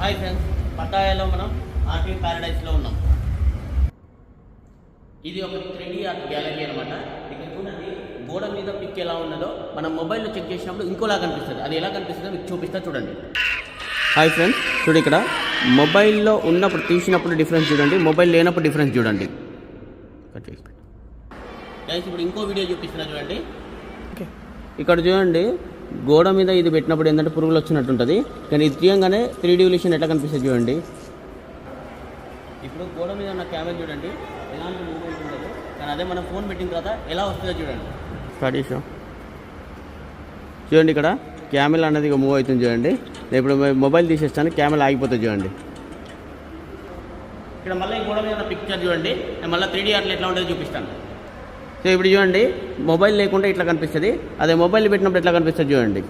Hi friends, పట్టాయలో మనం RT ప్యారడైజ్లో ఉన్నాం. ఇది ఒక 3D ఆర్ట్ గ్యాలరీ అనమాట. ఇక్కడ చూడండి, గోడ మీద పిక్ ఎలా ఉన్నదో మనం మొబైల్లో చెక్ చేసినప్పుడు ఇంకోలా కనిపిస్తుంది. అది ఎలా కనిపిస్తుందో మీకు చూపిస్తా చూడండి. హాయ్ ఫ్రెండ్స్, చూడు ఇక్కడ మొబైల్లో ఉన్నప్పుడు తీసినప్పుడు డిఫరెన్స్ చూడండి, మొబైల్ లేనప్పుడు డిఫరెన్స్ చూడండి. గైస్, ఇప్పుడు ఇంకో వీడియో చూపిస్తున్నా చూడండి. ఇక్కడ చూడండి, గోడ మీద ఇది పెట్టినప్పుడు ఏంటంటే పురుగులు వచ్చినట్టుంటుంది, కానీ ఇది తీయంగానే 3D విజన్ ఎట్లా కనిపిస్తుంది చూడండి. ఇప్పుడు గోడ మీద ఉన్న కెమెరా చూడండి, ఎలాంటి మూవ్మెంట్ ఉండదు, కానీ అదే మనం ఫోన్ పెట్టిన తర్వాత ఎలా వస్తుందో చూడండి. స్టార్ట్ చేసాం చూడండి, ఇక్కడ కెమెరా అనేది ఇక మూవ్ అవుతుంది చూడండి. నేను ఇప్పుడు మొబైల్ తీసేస్తాను, కెమెరా ఆగిపోతుంది చూడండి. ఇక్కడ మళ్ళీ గోడ మీద ఉన్న పిక్చర్ చూడండి, నేను మళ్ళీ 3D ఆర్ట్లో ఎట్లా ఉంటుందో చూపిస్తాను. సో ఇప్పుడు చూడండి, మొబైల్ లేకుండా ఇట్లా కనిపిస్తుంది, అదే మొబైల్ పెట్టినప్పుడు ఎట్లా కనిపిస్తుంది చూడండి.